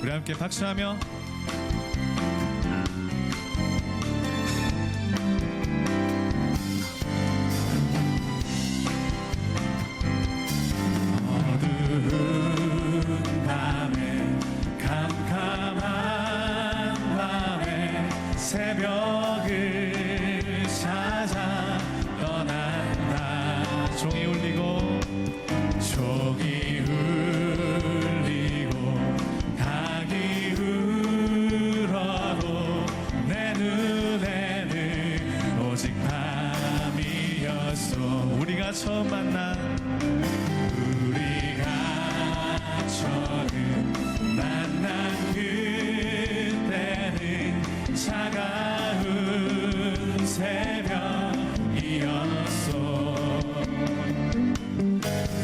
우리 함께 박수하며 어두운 밤에 캄캄한 밤에 새벽을 찾아 떠난다. 종이 울리고 닭이 울어도 내 눈에는 오직 밤이었어. 우리가 처음 만난 그때는 차가운 새벽이었어.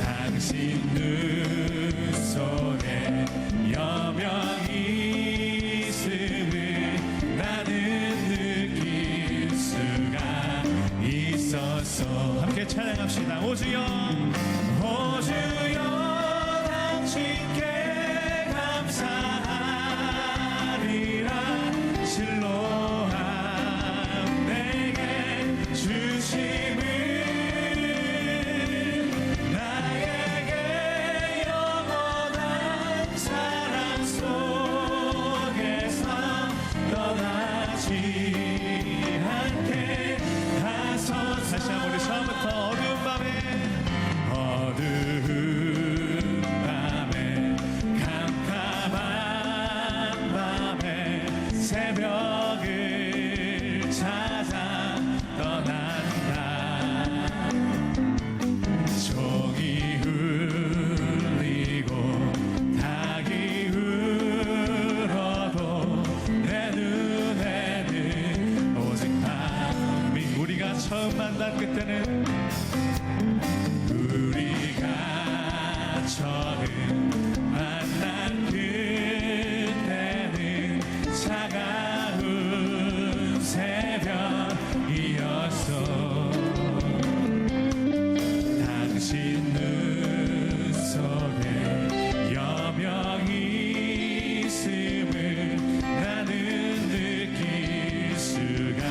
당신 눈 속에 여명이 있음을 나는 느낄 수가 있었어. 함께 찬양합시다. 오 주여, 오 주여, 당신께 감사하리라. 실로함 내게 주심을 나에게 영원한 사랑 속에서 떠나지 않게 하소서. 다시 한번 우리 처음부터 어두운 밤에 새벽을 찾아 떠난다. 종이 울리고 닭이 울어도 내 눈에는 오직 밤이. 우리가 처음 만난 그때는 우리가 처음 만난 그때는 차가운 새벽이었어. 당신 눈 속에 여명이 있음을 나는 느낄 수가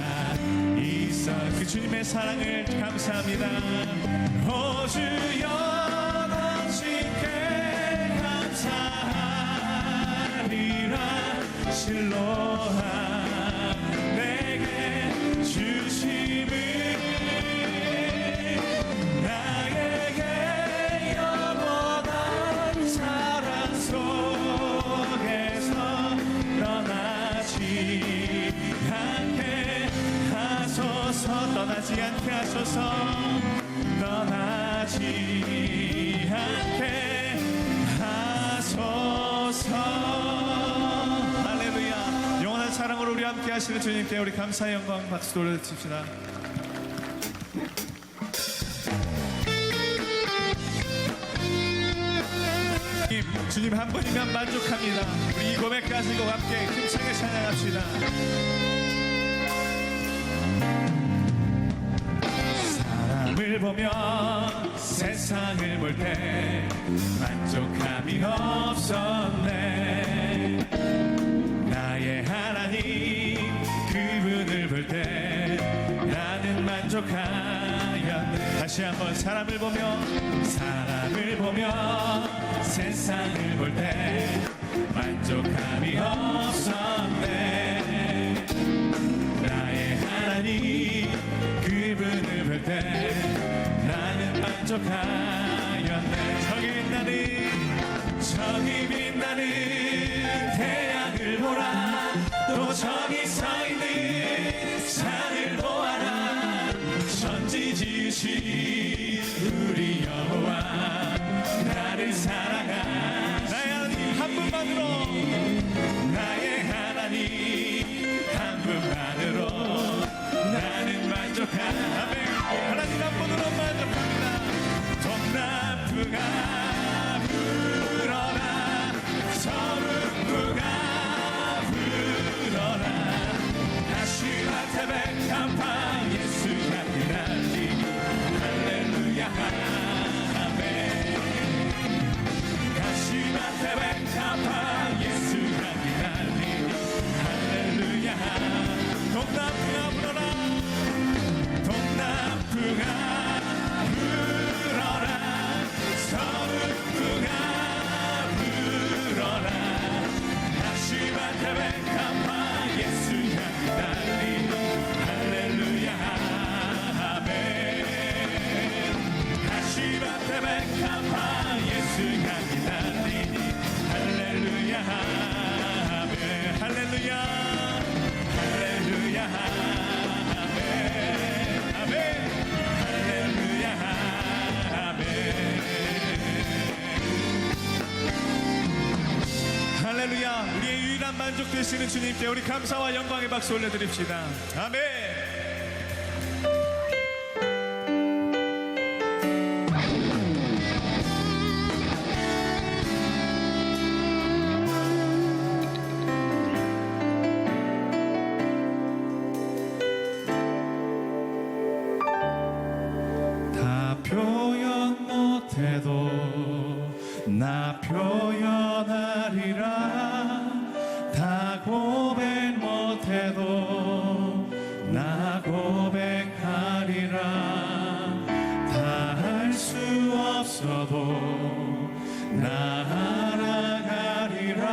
있어. 그 주님의 사랑을 감사합니다. 오 주여, 당신께 감사하리라. 실로함 내게 주심을 나에게 영원한 사랑 속에서 떠나지 않게 하소서. 떠나지 않게 하소서. 떠나지 않게 하소서. 할렐루야. 영원한 사랑으로 우리 함께 하시는 주님께 우리 감사의 영광 박수 돌려드립시다. 주님 한 분이면 만족합니다. 우리 이 고백 가지고 함께 힘차게 찬양합시다. 사람을 보며 세상을 볼 때 만족함이 없었네. 나의 하나님 그분을 볼 때 나는 만족하였네. 다시 한번 사람을 보며 세상을 볼 때 만족함이 없었네. 나의 하나님 그분을 볼 때 나는 만족하였네. 저기 빛나는 태양을 보라. 또 저기 서 있는 산을 보아라. 천지 지으신 우리 여호와 나를 사랑하. 나의 하나님 한 분만으로, 나의 하나님 한 분만으로 나는 만족하네. 하나님 한 분으로 만족합니다. 동남부가 불어라. 서북부가 불어라. 아시라 태백한파 예수가 그날리 만족되시는 주님께 우리 감사와 영광의 박수 올려드립시다. 아멘. 표현 못해도 나 표현하리라. 다 고백 못해도 나 고백하리라. 다 할 수 없어도 나 알아가리라.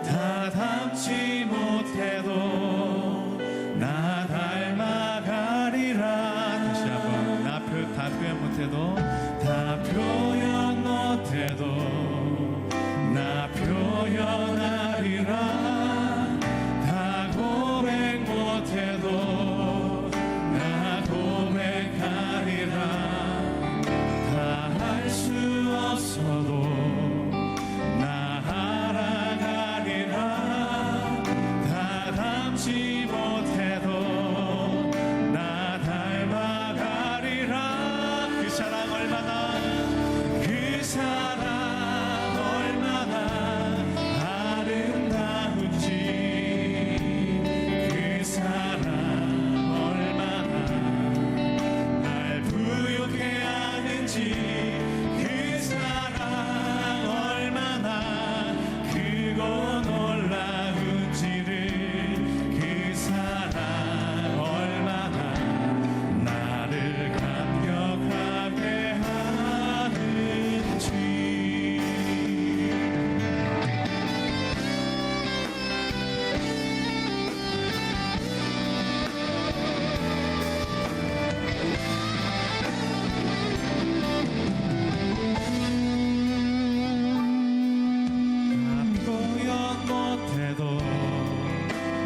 다 닮지 못해도 나 닮아가리라. 다 표현 못해도 다 표현 못해도 나 표현하리라. 다 고백 못해도 나 고백하리라. 다 할 수 없어도 나 알아가리라. 다 닮지 못해도 나 닮아가리라. 그 사랑 얼마나 아름다운지, 그 사랑 얼마나 날 부욕해 하는지, 그 사랑 얼마나 크고 놀라운지를, 그 사랑 얼마나 나를 감격하게 하는지.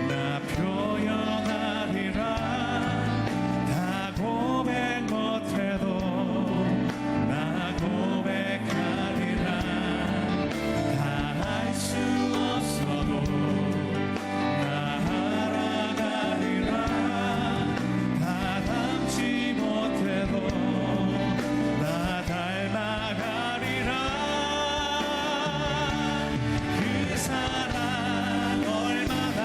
나 표현하리라. 다 고백 못해도 나 고백하리라. 다 할 수 없어도 나 알아가리라. 다 닮지 못해도 나 닮아가리라. 그 사랑 얼마나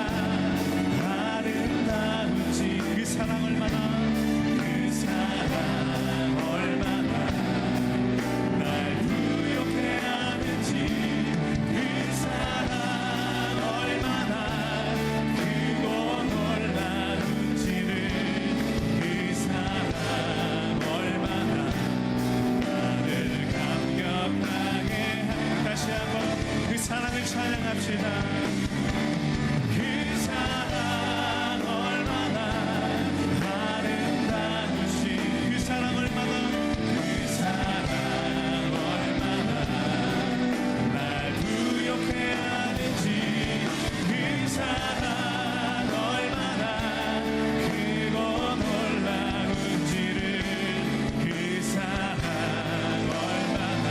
아름다운지, 그 사랑 얼마나, 그 사랑 얼마나 날 부욕해 하는지, 그 사랑 얼마나 크고 놀라운지를, 그 사랑 얼마나 나를 감격하게 다시 한번 그 사랑을 찬양합시다. 그 사랑 얼마나 아름다운지, 그 사랑 얼마나, 그 사랑 얼마나 날 부욕해 하는지, 그 사랑 얼마나 크고 놀라운지를, 그 사랑 얼마나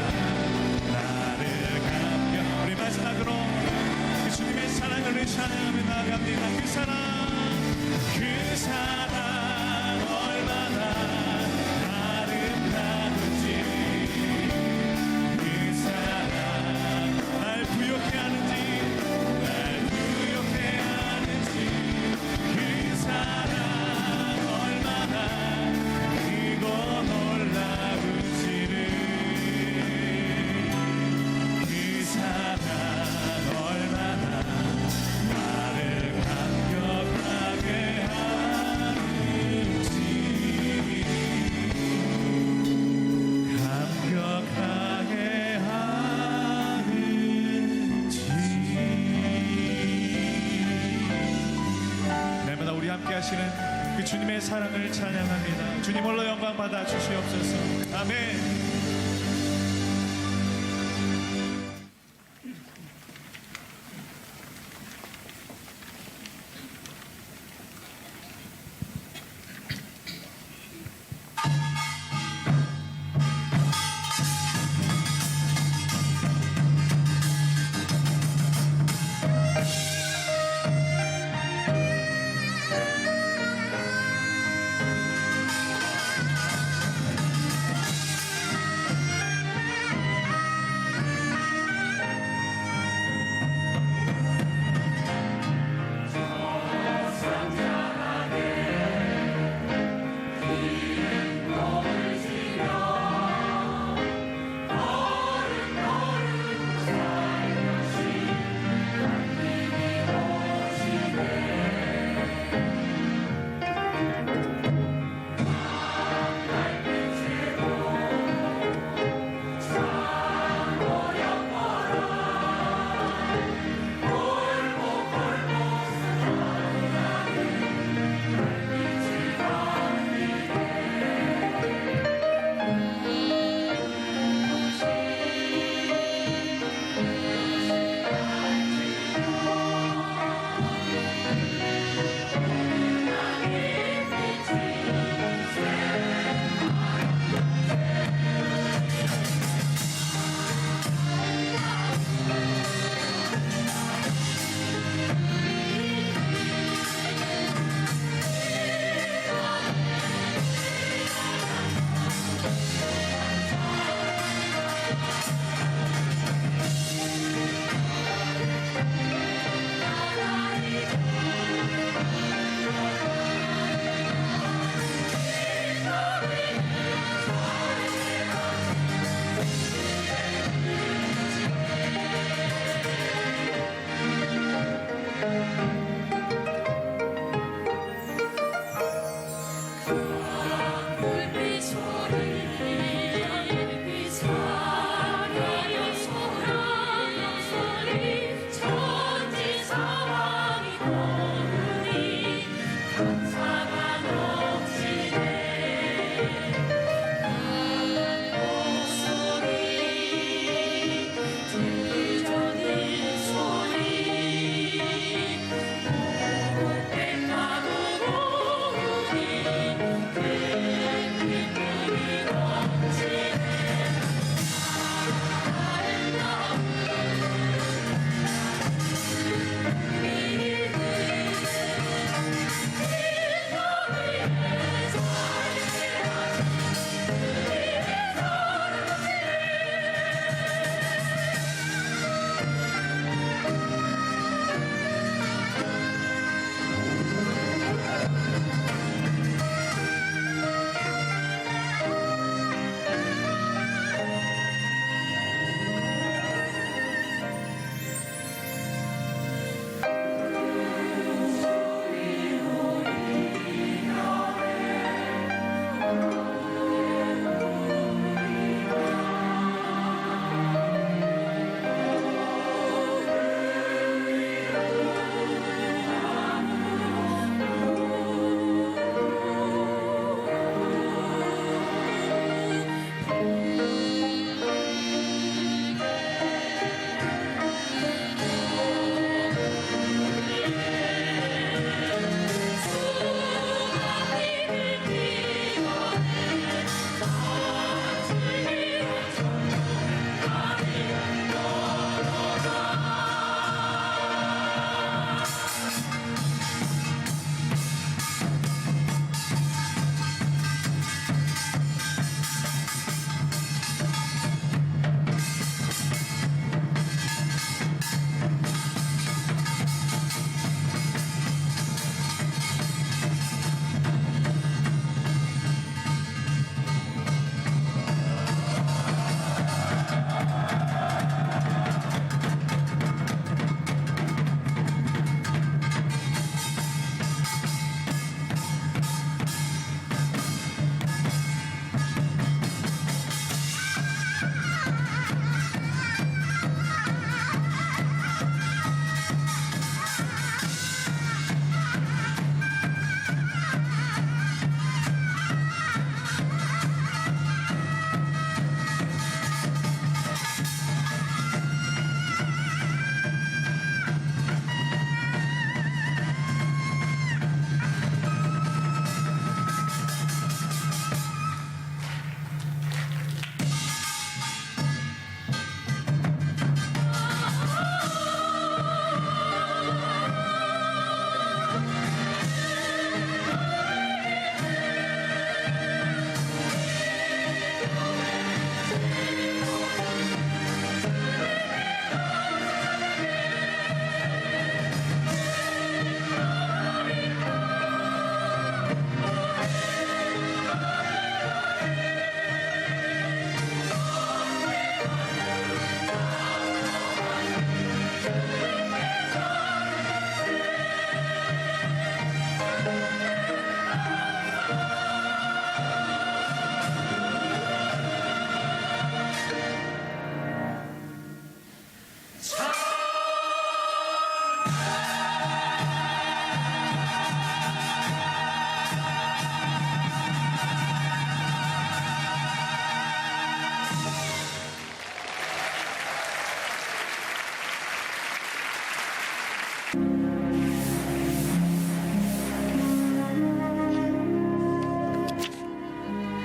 나를 감격. 우리 마지막으로 그 주님의 사랑을 찬양하며 나아갑니다. 그 사랑 얼마나 아름다운지, 그 사랑 날 부욕해 하는지, 날 부욕해 하는지, 그 사랑 얼마나 크고 놀라운지를, 그 사랑 얼마나 나를 감격하게 하는지, 감격하게 하는지. 날마다 우리 함께 하시는 그 주님의 사랑을 찬양합니다. 주님 홀로 영광 받아 주시옵소서. 아멘.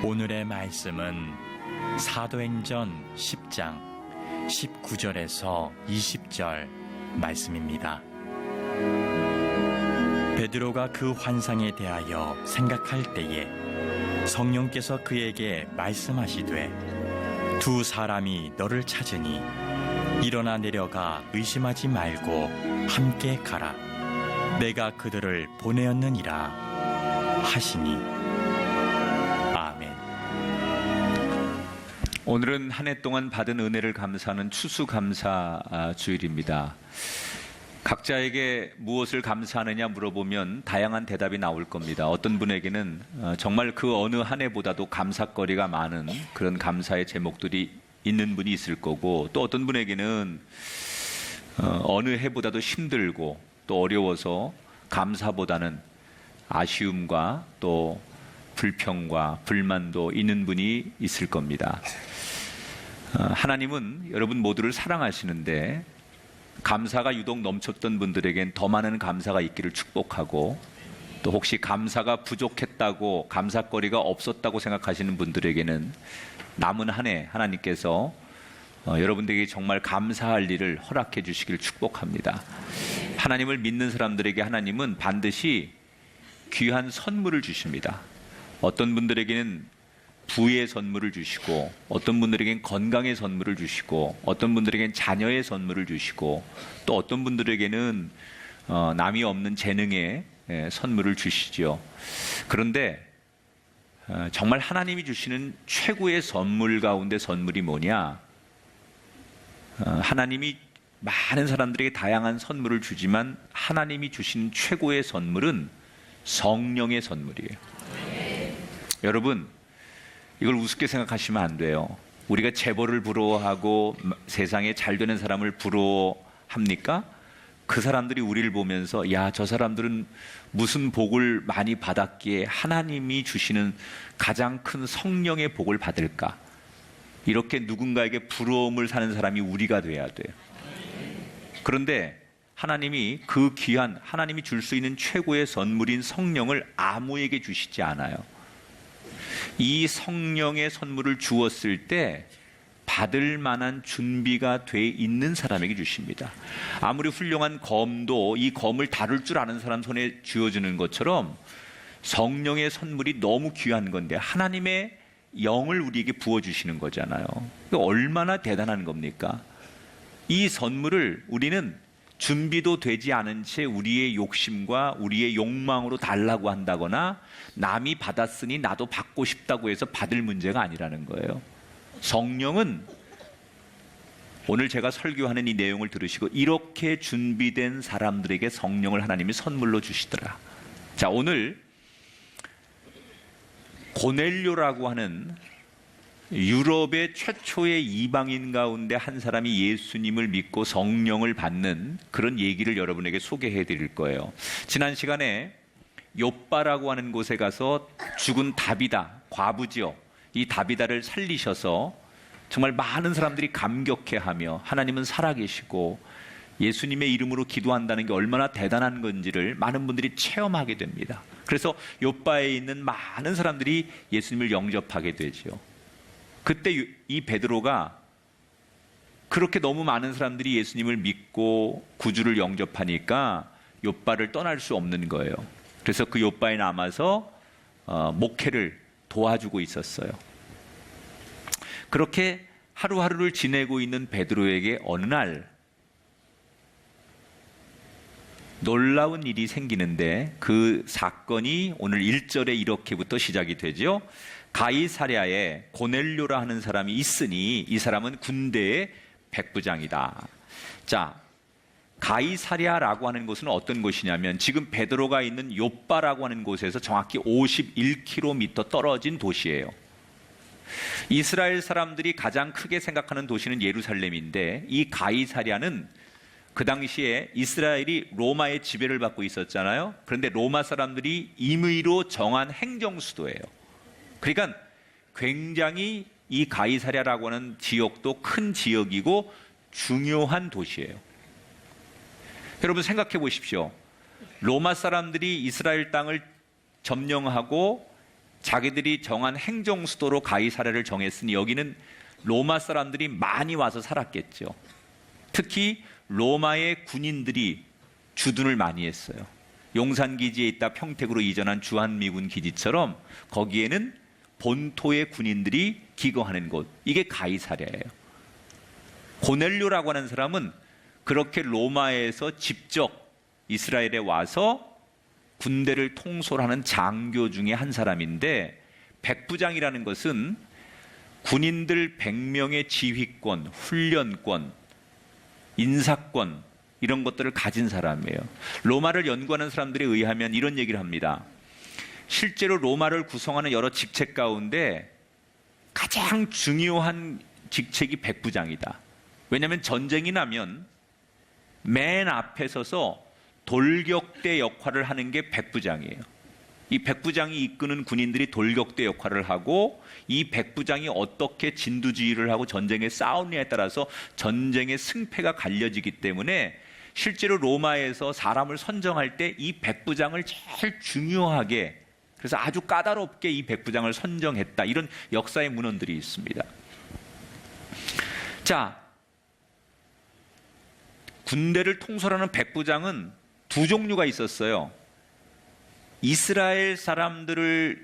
오늘의 말씀은 사도행전 10장 19절에서 20절 말씀입니다. 베드로가 그 환상에 대하여 생각할 때에 성령께서 그에게 말씀하시되 두 사람이 너를 찾으니 일어나 내려가 의심하지 말고 함께 가라. 내가 그들을 보내었느니라 하시니. 아멘. 오늘은 한 해 동안 받은 은혜를 감사하는 추수감사 주일입니다. 각자에게 무엇을 감사하느냐 물어보면 다양한 대답이 나올 겁니다. 어떤 분에게는 정말 그 어느 한 해보다도 감사거리가 많은 그런 감사의 제목들이 있는 분이 있을 거고, 또 어떤 분에게는 어느 해보다도 힘들고 또 어려워서 감사보다는 아쉬움과 또 불평과 불만도 있는 분이 있을 겁니다. 하나님은 여러분 모두를 사랑하시는데 감사가 유독 넘쳤던 분들에겐 더 많은 감사가 있기를 축복하고, 또 혹시 감사가 부족했다고 감사거리가 없었다고 생각하시는 분들에게는 남은 한 해 하나님께서 여러분들에게 정말 감사할 일을 허락해 주시길 축복합니다. 하나님을 믿는 사람들에게 하나님은 반드시 귀한 선물을 주십니다. 어떤 분들에게는 부의 선물을 주시고, 어떤 분들에겐 건강의 선물을 주시고, 어떤 분들에겐 자녀의 선물을 주시고, 또 어떤 분들에게는 남이 없는 재능의 선물을 주시죠. 그런데 정말 하나님이 주시는 최고의 선물 가운데 선물이 뭐냐? 하나님이 많은 사람들에게 다양한 선물을 주지만 하나님이 주시는 최고의 선물은 성령의 선물이에요. 여러분, 이걸 우습게 생각하시면 안 돼요. 우리가 재벌을 부러워하고 세상에 잘 되는 사람을 부러워합니까? 그 사람들이 우리를 보면서 야, 저 사람들은 무슨 복을 많이 받았기에 하나님이 주시는 가장 큰 성령의 복을 받을까? 이렇게 누군가에게 부러움을 사는 사람이 우리가 돼야 돼요. 그런데 하나님이 그 귀한, 하나님이 줄 수 있는 최고의 선물인 성령을 아무에게 주시지 않아요. 이 성령의 선물을 주었을 때 받을 만한 준비가 돼 있는 사람에게 주십니다. 아무리 훌륭한 검도 이 검을 다룰 줄 아는 사람 손에 쥐어주는 것처럼 성령의 선물이 너무 귀한 건데 하나님의 영을 우리에게 부어주시는 거잖아요. 얼마나 대단한 겁니까? 이 선물을 우리는 준비도 되지 않은 채 우리의 욕심과 우리의 욕망으로 달라고 한다거나 남이 받았으니 나도 받고 싶다고 해서 받을 문제가 아니라는 거예요. 성령은 오늘 제가 설교하는 이 내용을 들으시고 이렇게 준비된 사람들에게 성령을 하나님이 선물로 주시더라. 자, 오늘 고넬료라고 하는 유럽의 최초의 이방인 가운데 한 사람이 예수님을 믿고 성령을 받는 그런 얘기를 여러분에게 소개해 드릴 거예요. 지난 시간에 욥바라고 하는 곳에 가서 죽은 다비다, 과부지요. 이 다비다를 살리셔서 정말 많은 사람들이 감격해하며 하나님은 살아계시고 예수님의 이름으로 기도한다는 게 얼마나 대단한 건지를 많은 분들이 체험하게 됩니다. 그래서 욥바에 있는 많은 사람들이 예수님을 영접하게 되죠. 그때 이 베드로가 그렇게 너무 많은 사람들이 예수님을 믿고 구주를 영접하니까 욥바를 떠날 수 없는 거예요. 그래서 그 욥바에 남아서 목회를 도와주고 있었어요. 그렇게 하루하루를 지내고 있는 베드로에게 어느 날 놀라운 일이 생기는데 그 사건이 오늘 1절에 이렇게부터 시작이 되죠. 가이사랴에 고넬료라 하는 사람이 있으니 이 사람은 군대의 백부장이다. 자, 가이사랴라고 하는 곳은 어떤 곳이냐면 지금 베드로가 있는 욥바라고 하는 곳에서 정확히 51km 떨어진 도시예요. 이스라엘 사람들이 가장 크게 생각하는 도시는 예루살렘인데 이 가이사랴는 그 당시에 이스라엘이 로마의 지배를 받고 있었잖아요. 그런데 로마 사람들이 임의로 정한 행정수도예요. 그러니까 굉장히 이 가이사랴라고 하는 지역도 큰 지역이고 중요한 도시예요. 여러분 생각해 보십시오. 로마 사람들이 이스라엘 땅을 점령하고 자기들이 정한 행정 수도로 가이사랴를 정했으니 여기는 로마 사람들이 많이 와서 살았겠죠. 특히 로마의 군인들이 주둔을 많이 했어요. 용산 기지에 있다 평택으로 이전한 주한미군 기지처럼 거기에는 본토의 군인들이 기거하는 곳, 이게 가이사랴예요. 고넬료라고 하는 사람은 그렇게 로마에서 직접 이스라엘에 와서 군대를 통솔하는 장교 중에 한 사람인데, 백부장이라는 것은 군인들 100명의 지휘권, 훈련권, 인사권 이런 것들을 가진 사람이에요. 로마를 연구하는 사람들에 의하면 이런 얘기를 합니다. 실제로 로마를 구성하는 여러 직책 가운데 가장 중요한 직책이 백부장이다. 왜냐하면 전쟁이 나면 맨 앞에 서서 돌격대 역할을 하는 게 백부장이에요. 이 백부장이 이끄는 군인들이 돌격대 역할을 하고, 이 백부장이 어떻게 진두지휘를 하고 전쟁에 싸우느냐에 따라서 전쟁의 승패가 갈려지기 때문에 실제로 로마에서 사람을 선정할 때 이 백부장을 제일 중요하게, 그래서 아주 까다롭게 이 백부장을 선정했다, 이런 역사의 문헌들이 있습니다. 자, 군대를 통솔하는 백부장은 두 종류가 있었어요. 이스라엘 사람들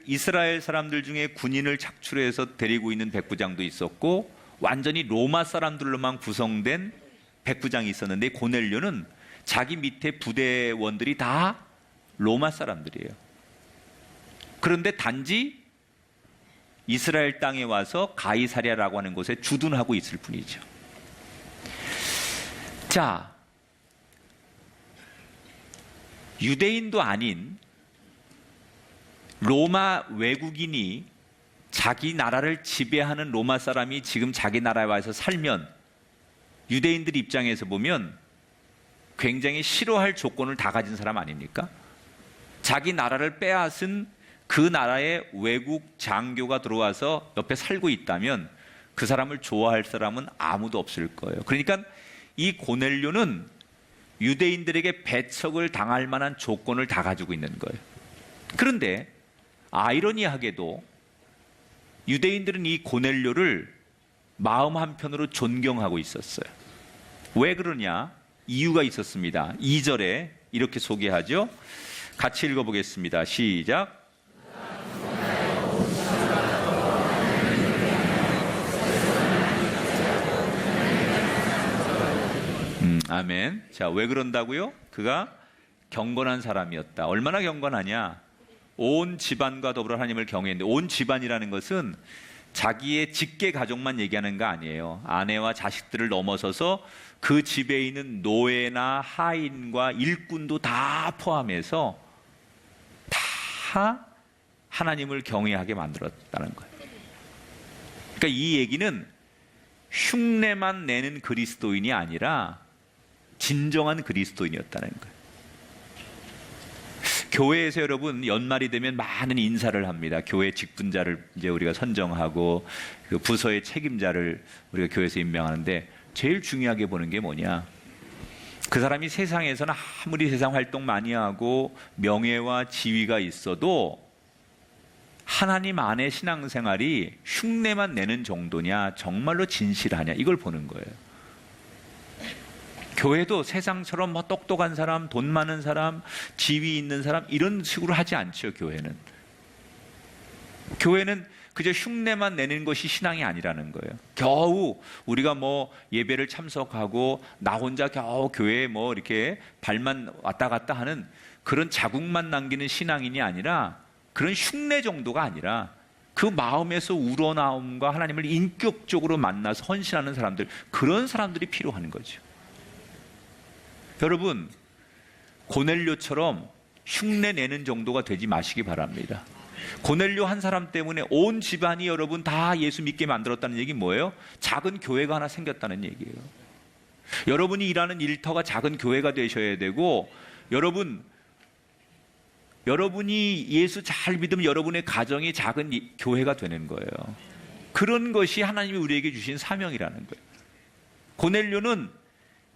중에 군인을 착출해서 데리고 있는 백부장도 있었고, 완전히 로마 사람들로만 구성된 백부장이 있었는데, 고넬료는 자기 밑에 부대원들이 다 로마 사람들이에요. 그런데 단지 이스라엘 땅에 와서 가이사랴라고 하는 곳에 주둔하고 있을 뿐이죠. 자, 유대인도 아닌 로마 외국인이 자기 나라를 지배하는 로마 사람이 지금 자기 나라에 와서 살면 유대인들 입장에서 보면 굉장히 싫어할 조건을 다 가진 사람 아닙니까? 자기 나라를 빼앗은 그 나라의 외국 장교가 들어와서 옆에 살고 있다면 그 사람을 좋아할 사람은 아무도 없을 거예요. 그러니까 이 고넬료는 유대인들에게 배척을 당할 만한 조건을 다 가지고 있는 거예요. 그런데 아이러니하게도 유대인들은 이 고넬료를 마음 한편으로 존경하고 있었어요. 왜 그러냐? 이유가 있었습니다. 2절에 이렇게 소개하죠. 같이 읽어보겠습니다. 시작. 아멘. 자, 왜 그런다고요? 그가 경건한 사람이었다. 얼마나 경건하냐? 온 집안과 더불어 하나님을 경외했는데, 온 집안이라는 것은 자기의 직계 가족만 얘기하는 거 아니에요. 아내와 자식들을 넘어서서 그 집에 있는 노예나 하인과 일꾼도 다 포함해서 다 하나님을 경외하게 만들었다는 거예요. 그러니까 이 얘기는 흉내만 내는 그리스도인이 아니라 진정한 그리스도인이었다는 거예요. 교회에서 여러분 연말이 되면 많은 인사를 합니다. 교회 직분자를 이제 우리가 선정하고 그 부서의 책임자를 우리가 교회에서 임명하는데, 제일 중요하게 보는 게 뭐냐? 그 사람이 세상에서는 아무리 세상 활동 많이 하고 명예와 지위가 있어도 하나님 안에 신앙생활이 흉내만 내는 정도냐, 정말로 진실하냐, 이걸 보는 거예요. 교회도 세상처럼 뭐 똑똑한 사람, 돈 많은 사람, 지위 있는 사람 이런 식으로 하지 않죠. 교회는 그저 흉내만 내는 것이 신앙이 아니라는 거예요. 겨우 우리가 뭐 예배를 참석하고 나 혼자 겨우 교회에 뭐 이렇게 발만 왔다 갔다 하는 그런 자국만 남기는 신앙인이 아니라, 그런 흉내 정도가 아니라 그 마음에서 우러나옴과 하나님을 인격적으로 만나서 헌신하는 사람들, 그런 사람들이 필요한 거죠. 여러분, 고넬료처럼 흉내 내는 정도가 되지 마시기 바랍니다. 고넬료 한 사람 때문에 온 집안이 여러분 다 예수 믿게 만들었다는 얘기는 뭐예요? 작은 교회가 하나 생겼다는 얘기예요. 여러분이 일하는 일터가 작은 교회가 되셔야 되고, 여러분이 예수 잘 믿으면 여러분의 가정이 작은 교회가 되는 거예요. 그런 것이 하나님이 우리에게 주신 사명이라는 거예요. 고넬료는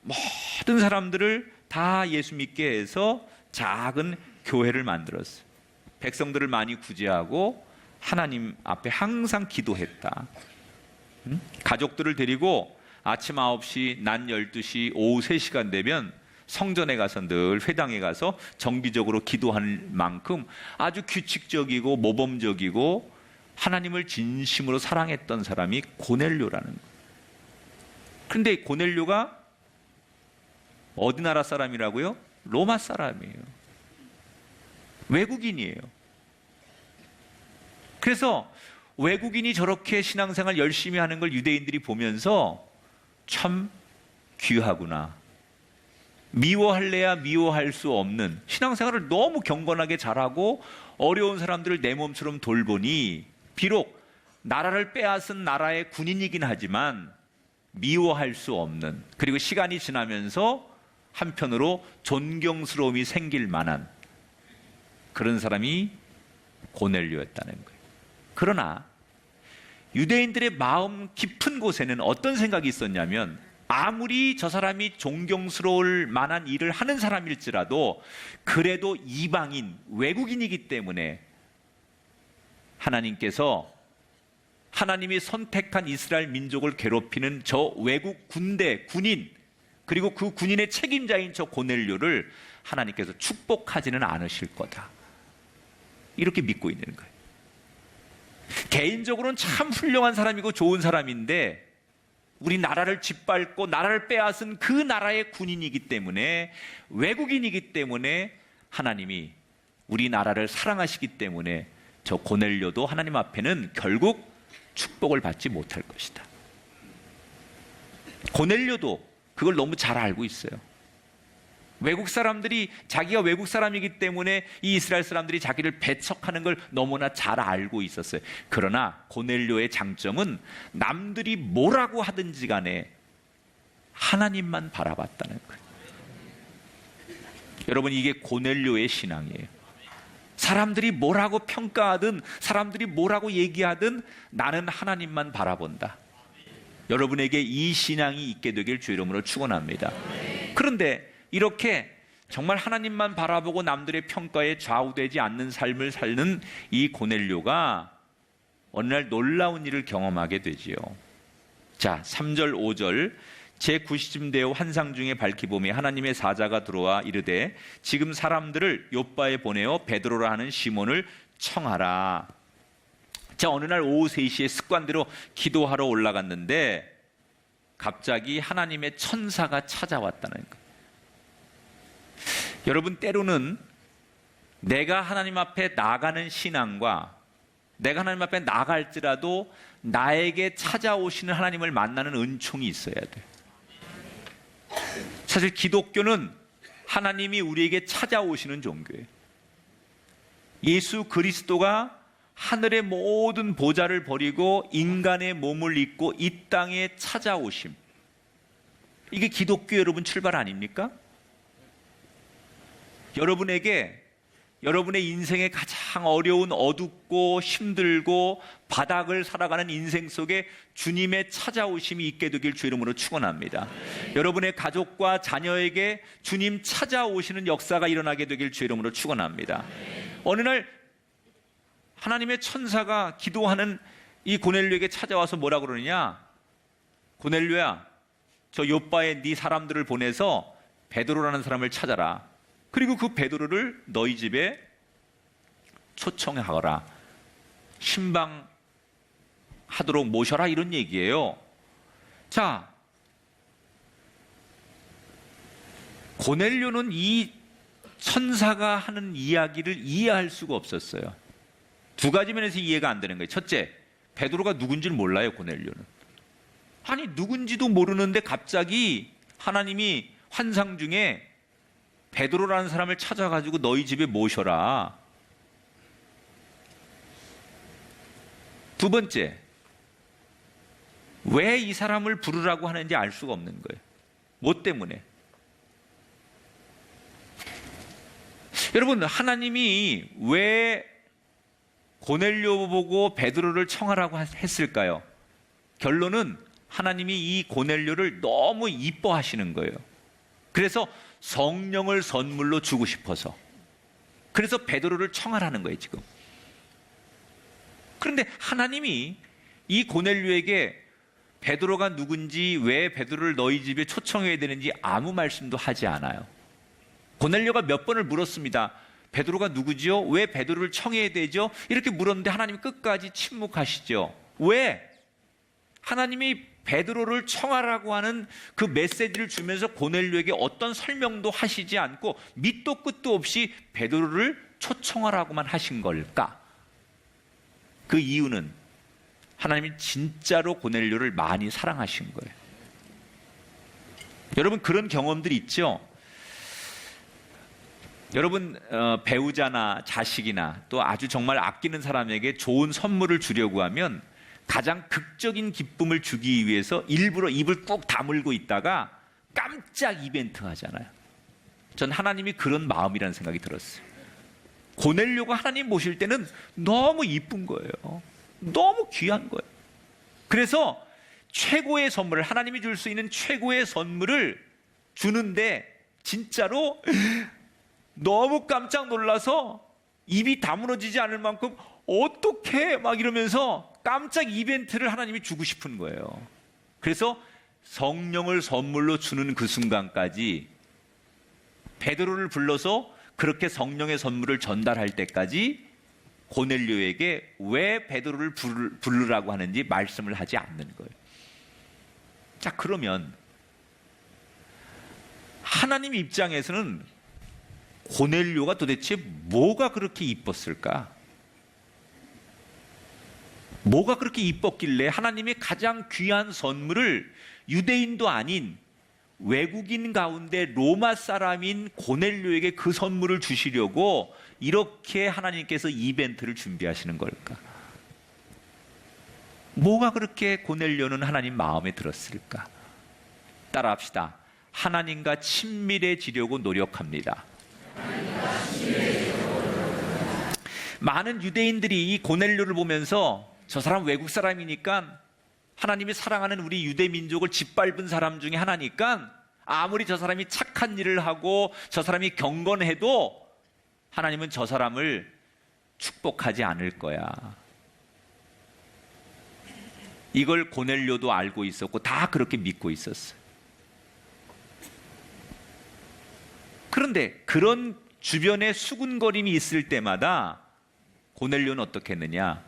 모든 사람들을 다 예수 믿게 해서 작은 교회를 만들었어요. 백성들을 많이 구제하고 하나님 앞에 항상 기도했다. 가족들을 데리고 아침 9시, 낮 12시, 오후 3시간 되면 성전에 가서 늘 회당에 가서 정기적으로 기도할 만큼 아주 규칙적이고 모범적이고 하나님을 진심으로 사랑했던 사람이 고넬료라는 거예요. 그런데 고넬료가 어디 나라 사람이라고요? 로마 사람이에요. 외국인이에요. 그래서 외국인이 저렇게 신앙생활 열심히 하는 걸 유대인들이 보면서 참 귀하구나. 미워할래야 미워할 수 없는 신앙생활을 너무 경건하게 잘하고 어려운 사람들을 내 몸처럼 돌보니 비록 나라를 빼앗은 나라의 군인이긴 하지만 미워할 수 없는, 그리고 시간이 지나면서 한편으로 존경스러움이 생길 만한 그런 사람이 고넬료였다는 거예요. 그러나 유대인들의 마음 깊은 곳에는 어떤 생각이 있었냐면, 아무리 저 사람이 존경스러울 만한 일을 하는 사람일지라도 그래도 이방인, 외국인이기 때문에 하나님께서 하나님이 선택한 이스라엘 민족을 괴롭히는 저 외국 군대, 군인, 그리고 그 군인의 책임자인 저 고넬료를 하나님께서 축복하지는 않으실 거다. 이렇게 믿고 있는 거예요. 개인적으로는 참 훌륭한 사람이고 좋은 사람인데 우리 나라를 짓밟고 나라를 빼앗은 그 나라의 군인이기 때문에, 외국인이기 때문에 하나님이 우리 나라를 사랑하시기 때문에 저 고넬료도 하나님 앞에는 결국 축복을 받지 못할 것이다. 고넬료도 그걸 너무 잘 알고 있어요. 외국 사람들이, 자기가 외국 사람이기 때문에 이 이스라엘 사람들이 자기를 배척하는 걸 너무나 잘 알고 있었어요. 그러나 고넬료의 장점은 남들이 뭐라고 하든지 간에 하나님만 바라봤다는 거예요. 여러분, 이게 고넬료의 신앙이에요. 사람들이 뭐라고 평가하든 사람들이 뭐라고 얘기하든 나는 하나님만 바라본다. 여러분에게 이 신앙이 있게 되길 주 이름으로 축원합니다. 그런데 이렇게 정말 하나님만 바라보고 남들의 평가에 좌우되지 않는 삶을 사는 이 고넬료가 어느 날 놀라운 일을 경험하게 되지요. 자, 3절 5절 제90쯤 되어 환상 중에 밝히봄에 하나님의 사자가 들어와 이르되 지금 사람들을 요바에 보내어 베드로라 하는 시몬을 청하라. 자, 어느 날 오후 3시에 습관대로 기도하러 올라갔는데 갑자기 하나님의 천사가 찾아왔다는 거예요. 여러분, 때로는 내가 하나님 앞에 나가는 신앙과 내가 하나님 앞에 나갈지라도 나에게 찾아오시는 하나님을 만나는 은총이 있어야 돼요. 사실 기독교는 하나님이 우리에게 찾아오시는 종교예요. 예수 그리스도가 하늘의 모든 보좌를 버리고 인간의 몸을 입고 이 땅에 찾아오심, 이게 기독교 여러분 출발 아닙니까? 여러분에게 여러분의 인생의 가장 어려운, 어둡고 힘들고 바닥을 살아가는 인생 속에 주님의 찾아오심이 있게 되길 주 이름으로 축원합니다. 여러분의 가족과 자녀에게 주님 찾아오시는 역사가 일어나게 되길 주 이름으로 축원합니다. 어느 날 하나님의 천사가 기도하는 이 고넬료에게 찾아와서 뭐라 그러느냐? 고넬료야, 저 요바에 네 사람들을 보내서 베드로라는 사람을 찾아라. 그리고 그 베드로를 너희 집에 초청하거라. 신방하도록 모셔라. 이런 얘기예요. 자, 고넬료는 이 천사가 하는 이야기를 이해할 수가 없었어요. 두 가지 면에서 이해가 안 되는 거예요. 첫째, 베드로가 누군지를 몰라요, 고넬료는. 아니, 누군지도 모르는데 갑자기 하나님이 환상 중에 베드로라는 사람을 찾아가지고 너희 집에 모셔라. 두 번째, 왜 이 사람을 부르라고 하는지 알 수가 없는 거예요. 뭐 때문에? 여러분, 하나님이 왜 고넬료 보고 베드로를 청하라고 했을까요? 결론은 하나님이 이 고넬료를 너무 이뻐하시는 거예요. 그래서 성령을 선물로 주고 싶어서, 그래서 베드로를 청하라는 거예요, 지금. 그런데 하나님이 이 고넬료에게 베드로가 누군지, 왜 베드로를 너희 집에 초청해야 되는지 아무 말씀도 하지 않아요. 고넬료가 몇 번을 물었습니다. 베드로가 누구지요? 왜 베드로를 청해야 되죠? 이렇게 물었는데 하나님이 끝까지 침묵하시죠. 왜? 하나님이 베드로를 청하라고 하는 그 메시지를 주면서 고넬료에게 어떤 설명도 하시지 않고 밑도 끝도 없이 베드로를 초청하라고만 하신 걸까? 그 이유는 하나님이 진짜로 고넬료를 많이 사랑하신 거예요. 여러분, 그런 경험들이 있죠? 여러분, 배우자나 자식이나 또 아주 정말 아끼는 사람에게 좋은 선물을 주려고 하면 가장 극적인 기쁨을 주기 위해서 일부러 입을 꾹 다물고 있다가 깜짝 이벤트 하잖아요. 전 하나님이 그런 마음이라는 생각이 들었어요. 고넬료가 하나님 모실 때는 너무 이쁜 거예요. 너무 귀한 거예요. 그래서 최고의 선물을, 하나님이 줄 수 있는 최고의 선물을 주는데 진짜로 너무 깜짝 놀라서 입이 다물어지지 않을 만큼 어떡해 막 이러면서 깜짝 이벤트를 하나님이 주고 싶은 거예요. 그래서 성령을 선물로 주는 그 순간까지 베드로를 불러서 그렇게 성령의 선물을 전달할 때까지 고넬료에게 왜 베드로를 부르라고 하는지 말씀을 하지 않는 거예요. 자, 그러면 하나님 입장에서는 고넬료가 도대체 뭐가 그렇게 이뻤을까? 뭐가 그렇게 이뻤길래 하나님의 가장 귀한 선물을 유대인도 아닌 외국인 가운데 로마 사람인 고넬료에게 그 선물을 주시려고 이렇게 하나님께서 이벤트를 준비하시는 걸까? 뭐가 그렇게 고넬료는 하나님 마음에 들었을까? 따라합시다. 하나님과 친밀해지려고 노력합니다. 많은 유대인들이 이 고넬료를 보면서 저 사람 외국 사람이니까, 하나님이 사랑하는 우리 유대 민족을 짓밟은 사람 중에 하나니까 아무리 저 사람이 착한 일을 하고 저 사람이 경건해도 하나님은 저 사람을 축복하지 않을 거야. 이걸 고넬료도 알고 있었고 다 그렇게 믿고 있었어요. 그런데 그런 주변에 수군거림이 있을 때마다 고넬료는 어떻게 했느냐?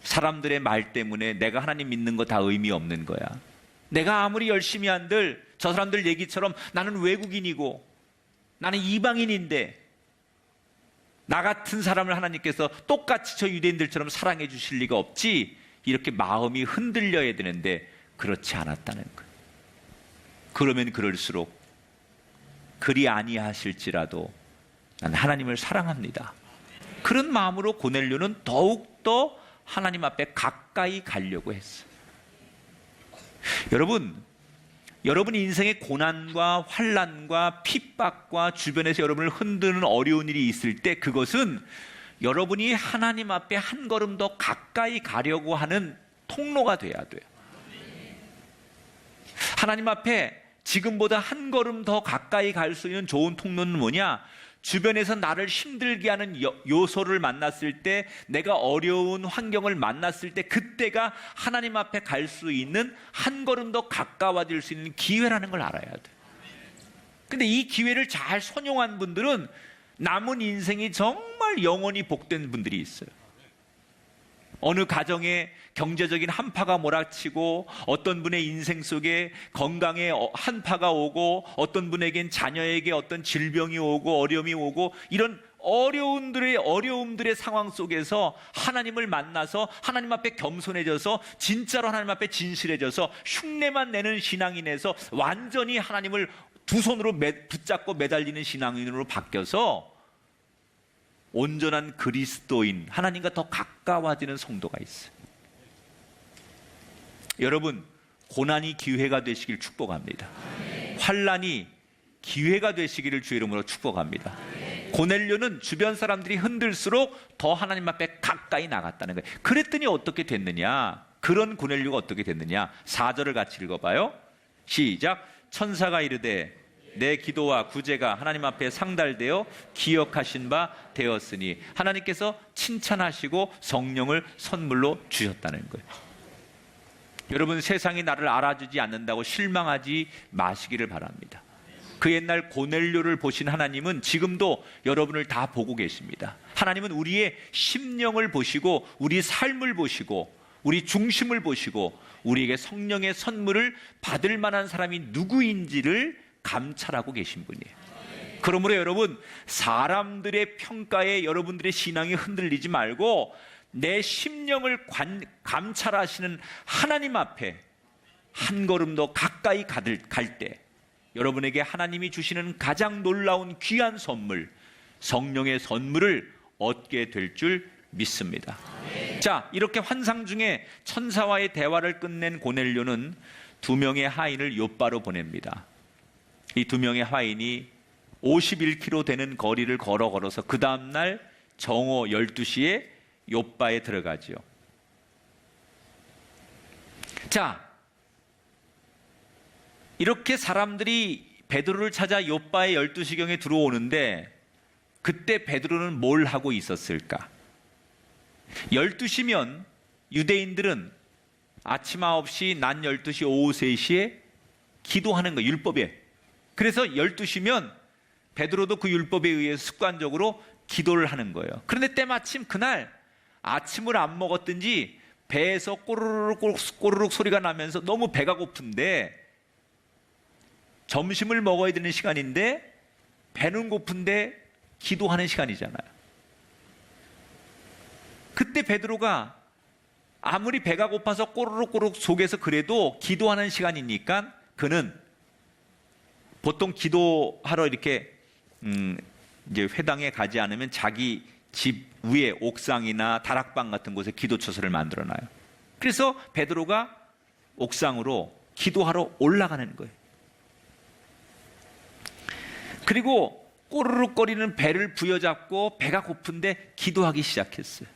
사람들의 말 때문에 내가 하나님 믿는 거 다 의미 없는 거야. 내가 아무리 열심히 한들 저 사람들 얘기처럼 나는 외국인이고 나는 이방인인데 나 같은 사람을 하나님께서 똑같이 저 유대인들처럼 사랑해 주실 리가 없지, 이렇게 마음이 흔들려야 되는데 그렇지 않았다는 거예요. 그러면 그럴수록 그리 아니하실지라도 난 하나님을 사랑합니다, 그런 마음으로 고넬료는 더욱더 하나님 앞에 가까이 가려고 했어요. 여러분 인생의 고난과 환난과 핍박과 주변에서 여러분을 흔드는 어려운 일이 있을 때 그것은 여러분이 하나님 앞에 한 걸음 더 가까이 가려고 하는 통로가 돼야 돼요. 하나님 앞에 지금보다 한 걸음 더 가까이 갈 수 있는 좋은 통로는 뭐냐? 주변에서 나를 힘들게 하는 요소를 만났을 때, 내가 어려운 환경을 만났을 때, 그때가 하나님 앞에 갈 수 있는 한 걸음 더 가까워질 수 있는 기회라는 걸 알아야 돼. 근데 이 기회를 잘 선용한 분들은 남은 인생이 정말 영원히 복된 분들이 있어요. 어느 가정에 경제적인 한파가 몰아치고 어떤 분의 인생 속에 건강에 한파가 오고 어떤 분에겐 자녀에게 어떤 질병이 오고 어려움이 오고, 이런 어려움들의 상황 속에서 하나님을 만나서 하나님 앞에 겸손해져서 진짜로 하나님 앞에 진실해져서 흉내만 내는 신앙인에서 완전히 하나님을 두 손으로 붙잡고 매달리는 신앙인으로 바뀌어서 온전한 그리스도인, 하나님과 더 가까워지는 성도가 있어요. 여러분, 고난이 기회가 되시길 축복합니다. 환난이 기회가 되시기를 주의 이름으로 축복합니다. 고넬료는 주변 사람들이 흔들수록 더 하나님 앞에 가까이 나갔다는 거예요. 그랬더니 어떻게 됐느냐? 그런 고넬료가 어떻게 됐느냐? 4절을 같이 읽어봐요. 시작. 천사가 이르되 내 기도와 구제가 하나님 앞에 상달되어 기억하신 바 되었으니 하나님께서 칭찬하시고 성령을 선물로 주셨다는 거예요. 여러분, 세상이 나를 알아주지 않는다고 실망하지 마시기를 바랍니다. 그 옛날 고넬료를 보신 하나님은 지금도 여러분을 다 보고 계십니다. 하나님은 우리의 심령을 보시고 우리 삶을 보시고 우리 중심을 보시고 우리에게 성령의 선물을 받을 만한 사람이 누구인지를 감찰하고 계신 분이에요. 그러므로 여러분, 사람들의 평가에 여러분들의 신앙이 흔들리지 말고 내 심령을 감찰하시는 하나님 앞에 한 걸음 더 가까이 갈 때 여러분에게 하나님이 주시는 가장 놀라운 귀한 선물, 성령의 선물을 얻게 될 줄 믿습니다. 자, 이렇게 환상 중에 천사와의 대화를 끝낸 고넬료는 2명의 하인을 욥바로 보냅니다. 이 2명의 하인이 51km 되는 거리를 걸어서 그 다음날 정오 12시에 욥바에 들어가지요. 자, 이렇게 사람들이 베드로를 찾아 욥바에 12시경에 들어오는데 그때 베드로는 뭘 하고 있었을까? 12시면 유대인들은 아침 9시, 낮 12시, 오후 3시에 기도하는 거예요, 율법에. 그래서 12시면 베드로도 그 율법에 의해서 습관적으로 기도를 하는 거예요. 그런데 때마침 그날 아침을 안 먹었든지 배에서 꼬르륵 소리가 나면서 너무 배가 고픈데 점심을 먹어야 되는 시간인데 배는 고픈데 기도하는 시간이잖아요. 그때 베드로가 아무리 배가 고파서 꼬르륵 속에서 그래도 기도하는 시간이니까 그는 보통 기도하러 이렇게 이제 회당에 가지 않으면 자기 집 위에 옥상이나 다락방 같은 곳에 기도처소를 만들어놔요. 그래서 베드로가 옥상으로 기도하러 올라가는 거예요. 그리고 꼬르륵거리는 배를 부여잡고 배가 고픈데 기도하기 시작했어요.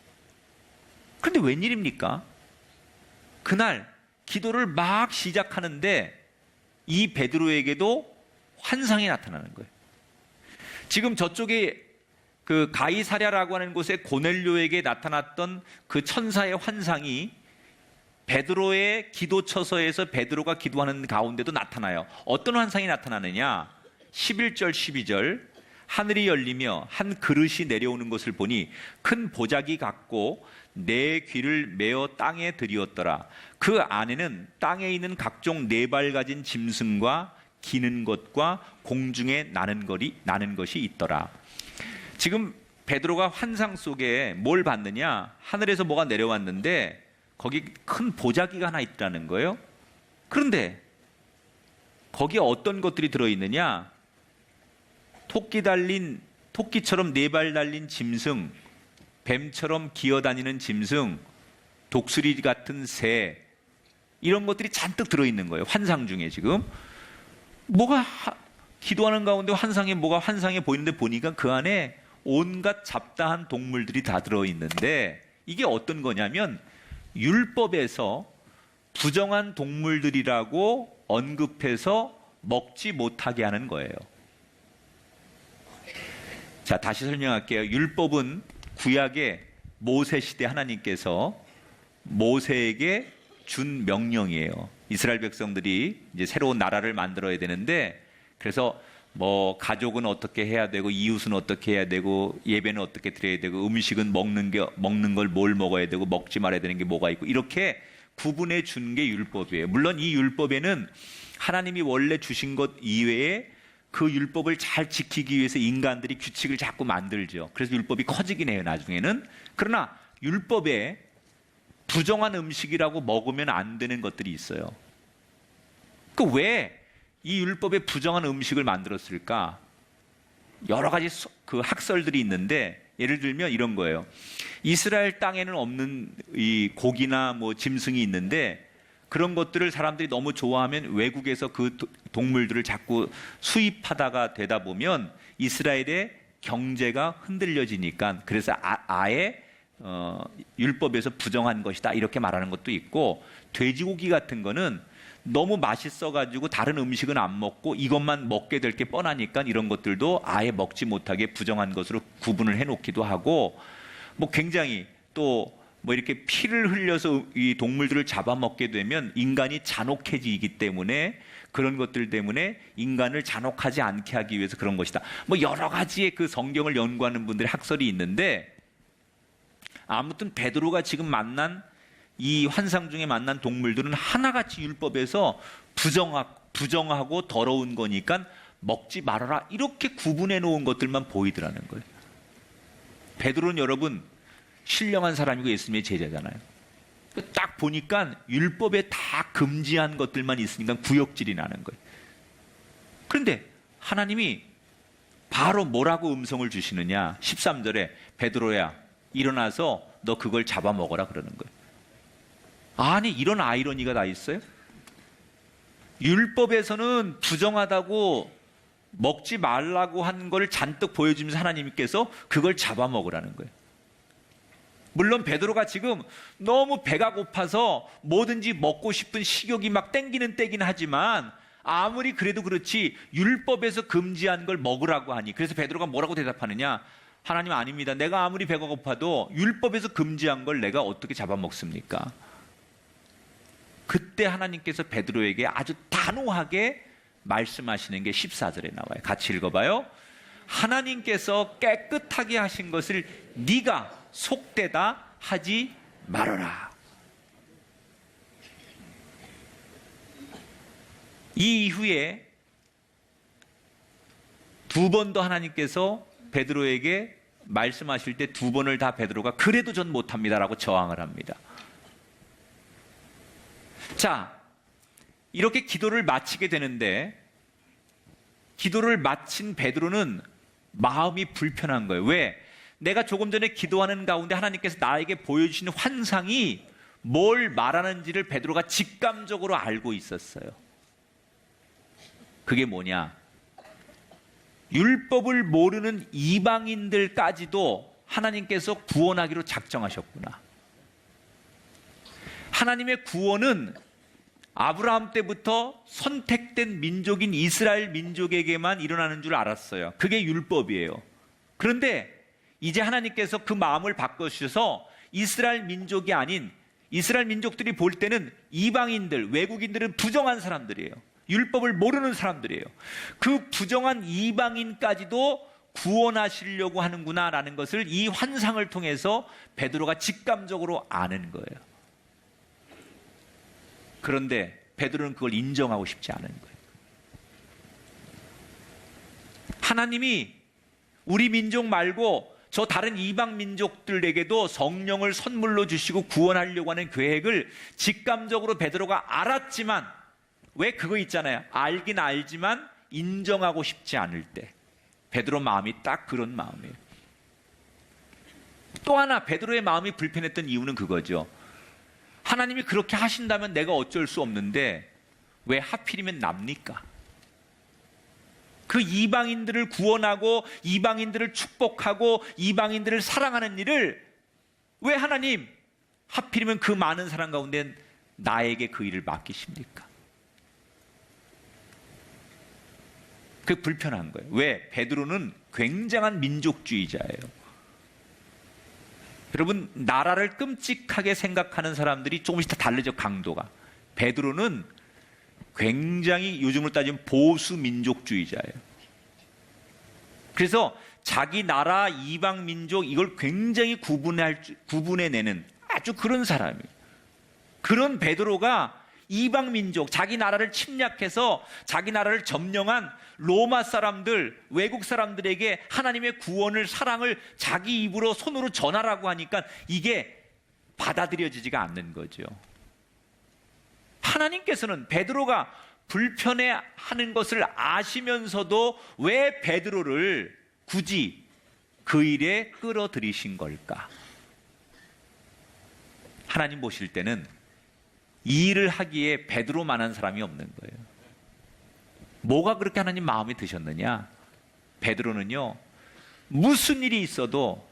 그런데 웬일입니까? 그날 기도를 막 시작하는데 이 베드로에게도 환상이 나타나는 거예요. 지금 저쪽에 그 가이사랴라고 하는 곳에 고넬료에게 나타났던 그 천사의 환상이 베드로의 기도처소에서 베드로가 기도하는 가운데도 나타나요. 어떤 환상이 나타나느냐? 11절 12절 하늘이 열리며 한 그릇이 내려오는 것을 보니 큰 보자기 같고 내 귀를 메어 땅에 들이었더라. 그 안에는 땅에 있는 각종 네 발 가진 짐승과 기는 것과 공중에 나는 것이 있더라. 지금 베드로가 환상 속에 뭘 봤느냐? 하늘에서 뭐가 내려왔는데 거기 큰 보자기가 하나 있다는 거예요. 그런데 거기에 어떤 것들이 들어있느냐? 토끼처럼 네 발 달린 짐승, 뱀처럼 기어다니는 짐승, 독수리 같은 새, 이런 것들이 잔뜩 들어있는 거예요. 환상 중에 지금 기도하는 가운데 뭐가 환상에 보이는데 보니까 그 안에 온갖 잡다한 동물들이 다 들어있는데 이게 어떤 거냐면 율법에서 부정한 동물들이라고 언급해서 먹지 못하게 하는 거예요. 자, 다시 설명할게요. 율법은 구약의 모세 시대 하나님께서 모세에게 준 명령이에요. 이스라엘 백성들이 이제 새로운 나라를 만들어야 되는데 그래서 뭐 가족은 어떻게 해야 되고 이웃은 어떻게 해야 되고 예배는 어떻게 드려야 되고 음식은 먹는 걸 뭘 먹어야 되고 먹지 말아야 되는 게 뭐가 있고 이렇게 구분해 준 게 율법이에요. 물론 이 율법에는 하나님이 원래 주신 것 이외에 그 율법을 잘 지키기 위해서 인간들이 규칙을 자꾸 만들죠. 그래서 율법이 커지긴 해요, 나중에는. 그러나 율법에 부정한 음식이라고 먹으면 안 되는 것들이 있어요. 그 왜 이 율법에 부정한 음식을 만들었을까? 여러 가지 그 학설들이 있는데 예를 들면 이런 거예요. 이스라엘 땅에는 없는 이 고기나 뭐 짐승이 있는데 그런 것들을 사람들이 너무 좋아하면 외국에서 그 동물들을 자꾸 수입하다가 되다 보면 이스라엘의 경제가 흔들려지니까 그래서 아예 율법에서 부정한 것이다 이렇게 말하는 것도 있고 돼지고기 같은 거는 너무 맛있어가지고 다른 음식은 안 먹고 이것만 먹게 될 게 뻔하니까 이런 것들도 아예 먹지 못하게 부정한 것으로 구분을 해놓기도 하고, 뭐 굉장히 또 뭐 이렇게 피를 흘려서 이 동물들을 잡아먹게 되면 인간이 잔혹해지기 때문에 그런 것들 때문에 인간을 잔혹하지 않게 하기 위해서 그런 것이다. 뭐 여러 가지의 그 성경을 연구하는 분들의 학설이 있는데, 아무튼 베드로가 지금 만난 이 환상 중에 만난 동물들은 하나같이 율법에서 부정하고 더러운 거니까 먹지 말아라, 이렇게 구분해 놓은 것들만 보이더라는 거예요. 베드로는 여러분 신령한 사람이고 예수님의 제자잖아요. 딱 보니까 율법에 다 금지한 것들만 있으니까 구역질이 나는 거예요. 그런데 하나님이 바로 뭐라고 음성을 주시느냐? 13절에 베드로야 일어나서 너 그걸 잡아먹어라 그러는 거예요. 아니, 이런 아이러니가 다 있어요? 율법에서는 부정하다고 먹지 말라고 한 걸 잔뜩 보여주면서 하나님께서 그걸 잡아먹으라는 거예요. 물론 베드로가 지금 너무 배가 고파서 뭐든지 먹고 싶은 식욕이 막 땡기는 때긴 하지만, 아무리 그래도 그렇지 율법에서 금지한 걸 먹으라고 하니, 그래서 베드로가 뭐라고 대답하느냐? 하나님, 아닙니다. 내가 아무리 배가 고파도 율법에서 금지한 걸 내가 어떻게 잡아먹습니까? 그때 하나님께서 베드로에게 아주 단호하게 말씀하시는 게 14절에 나와요. 같이 읽어봐요. 하나님께서 깨끗하게 하신 것을 네가 속되다 하지 말아라. 이 이후에 두 번 더 하나님께서 베드로에게 말씀하실 때 두 번을 다 베드로가 그래도 전 못합니다라고 저항을 합니다. 자, 이렇게 기도를 마치게 되는데, 기도를 마친 베드로는 마음이 불편한 거예요. 왜? 내가 조금 전에 기도하는 가운데 하나님께서 나에게 보여주신 환상이 뭘 말하는지를 베드로가 직감적으로 알고 있었어요. 그게 뭐냐? 율법을 모르는 이방인들까지도 하나님께서 구원하기로 작정하셨구나. 하나님의 구원은 아브라함 때부터 선택된 민족인 이스라엘 민족에게만 일어나는 줄 알았어요. 그게 율법이에요. 그런데 이제 하나님께서 그 마음을 바꿔주셔서 이스라엘 민족이 아닌, 이스라엘 민족들이 볼 때는 이방인들, 외국인들은 부정한 사람들이에요. 율법을 모르는 사람들이에요. 그 부정한 이방인까지도 구원하시려고 하는구나라는 것을 이 환상을 통해서 베드로가 직감적으로 아는 거예요. 그런데 베드로는 그걸 인정하고 싶지 않은 거예요. 하나님이 우리 민족 말고 저 다른 이방 민족들에게도 성령을 선물로 주시고 구원하려고 하는 계획을 직감적으로 베드로가 알았지만, 왜 그거 있잖아요. 알긴 알지만 인정하고 싶지 않을 때. 베드로 마음이 딱 그런 마음이에요. 또 하나 베드로의 마음이 불편했던 이유는 그거죠. 하나님이 그렇게 하신다면 내가 어쩔 수 없는데 왜 하필이면 납니까? 그 이방인들을 구원하고 이방인들을 축복하고 이방인들을 사랑하는 일을 왜 하나님 하필이면 그 많은 사람 가운데 나에게 그 일을 맡기십니까? 그게 불편한 거예요. 왜? 베드로는 굉장한 민족주의자예요. 여러분, 나라를 끔찍하게 생각하는 사람들이 조금씩 다 다르죠, 강도가. 베드로는 굉장히 요즘으로 따지면 보수 민족주의자예요. 그래서 자기 나라, 이방 민족 이걸 굉장히 구분해내는 아주 그런 사람이에요. 그런 베드로가 이방 민족, 자기 나라를 침략해서 자기 나라를 점령한 로마 사람들, 외국 사람들에게 하나님의 구원을, 사랑을 자기 입으로 손으로 전하라고 하니까 이게 받아들여지지가 않는 거죠. 하나님께서는 베드로가 불편해하는 것을 아시면서도 왜 베드로를 굳이 그 일에 끌어들이신 걸까? 하나님 보실 때는 이 일을 하기에 베드로만한 사람이 없는 거예요. 뭐가 그렇게 하나님 마음에 드셨느냐? 베드로는요, 무슨 일이 있어도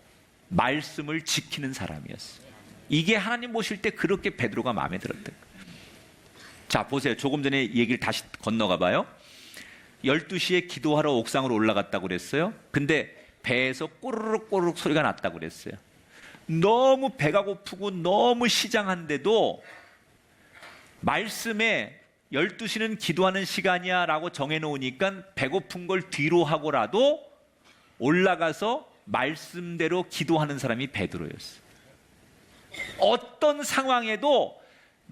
말씀을 지키는 사람이었어요. 이게 하나님 보실 때 그렇게 베드로가 마음에 들었던 거예요. 자, 보세요. 조금 전에 얘기를 다시 건너가 봐요. 12시에 기도하러 옥상으로 올라갔다고 그랬어요. 근데 배에서 꼬르륵 꼬르륵 소리가 났다고 그랬어요. 너무 배가 고프고 너무 시장한데도 말씀에 12시는 기도하는 시간이야 라고 정해놓으니까 배고픈 걸 뒤로 하고라도 올라가서 말씀대로 기도하는 사람이 베드로였어요. 어떤 상황에도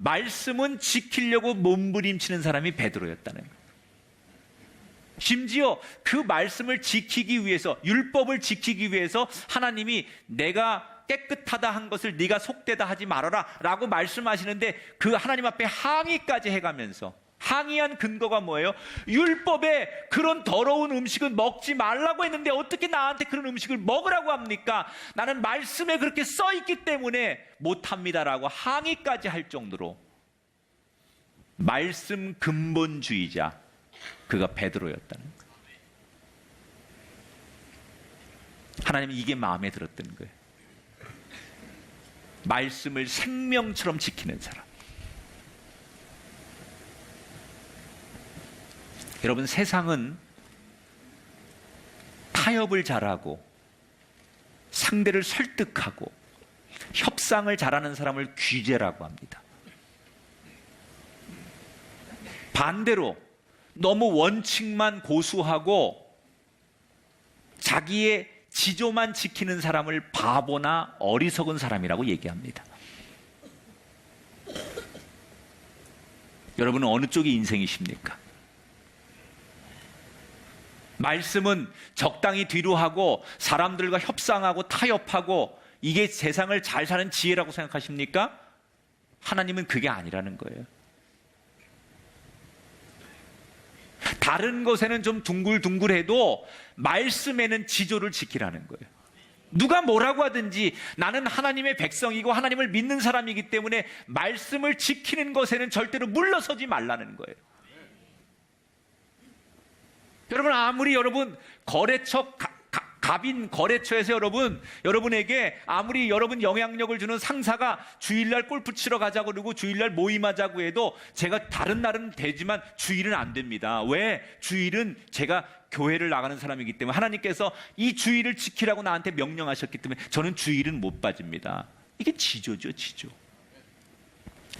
말씀은 지키려고 몸부림치는 사람이 베드로였다는 거예요. 심지어 그 말씀을 지키기 위해서, 율법을 지키기 위해서 하나님이 내가 깨끗하다 한 것을 네가 속되다 하지 말아라 라고 말씀하시는데 그 하나님 앞에 항의까지 해가면서, 항의한 근거가 뭐예요? 율법에 그런 더러운 음식은 먹지 말라고 했는데 어떻게 나한테 그런 음식을 먹으라고 합니까? 나는 말씀에 그렇게 써있기 때문에 못합니다라고 항의까지 할 정도로 말씀 근본주의자, 그가 베드로였다는 거예요. 하나님은 이게 마음에 들었다는 거예요. 말씀을 생명처럼 지키는 사람. 여러분, 세상은 타협을 잘하고 상대를 설득하고 협상을 잘하는 사람을 귀재라고 합니다. 반대로 너무 원칙만 고수하고 자기의 지조만 지키는 사람을 바보나 어리석은 사람이라고 얘기합니다. 여러분은 어느 쪽의 인생이십니까? 말씀은 적당히 뒤로 하고 사람들과 협상하고 타협하고 이게 세상을 잘 사는 지혜라고 생각하십니까? 하나님은 그게 아니라는 거예요. 다른 것에는 좀 둥글둥글해도 말씀에는 지조를 지키라는 거예요. 누가 뭐라고 하든지 나는 하나님의 백성이고 하나님을 믿는 사람이기 때문에 말씀을 지키는 것에는 절대로 물러서지 말라는 거예요. 여러분, 아무리 여러분 거래처 갑인 거래처에서 여러분에게 아무리 여러분 영향력을 주는 상사가 주일날 골프 치러 가자고 그러고 주일날 모임하자고 해도 제가 다른 날은 되지만 주일은 안 됩니다. 왜? 주일은 제가 교회를 나가는 사람이기 때문에 하나님께서 이 주일을 지키라고 나한테 명령하셨기 때문에 저는 주일은 못 빠집니다. 이게 지조죠, 지조.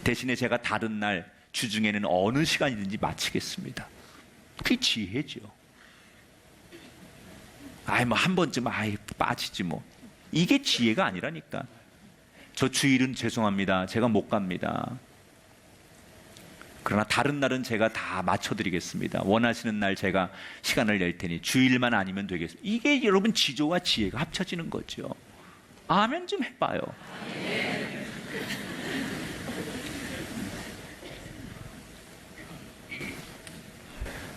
대신에 제가 다른 날 주중에는 어느 시간이든지 마치겠습니다. 그게 지혜죠. 뭐 한 번쯤 빠지지 뭐. 이게 지혜가 아니라니까. 저 주일은 죄송합니다. 제가 못 갑니다. 그러나 다른 날은 제가 다 맞춰드리겠습니다. 원하시는 날 제가 시간을 낼 테니 주일만 아니면 되겠습니다. 이게 여러분 지조와 지혜가 합쳐지는 거죠. 아멘 좀 해봐요.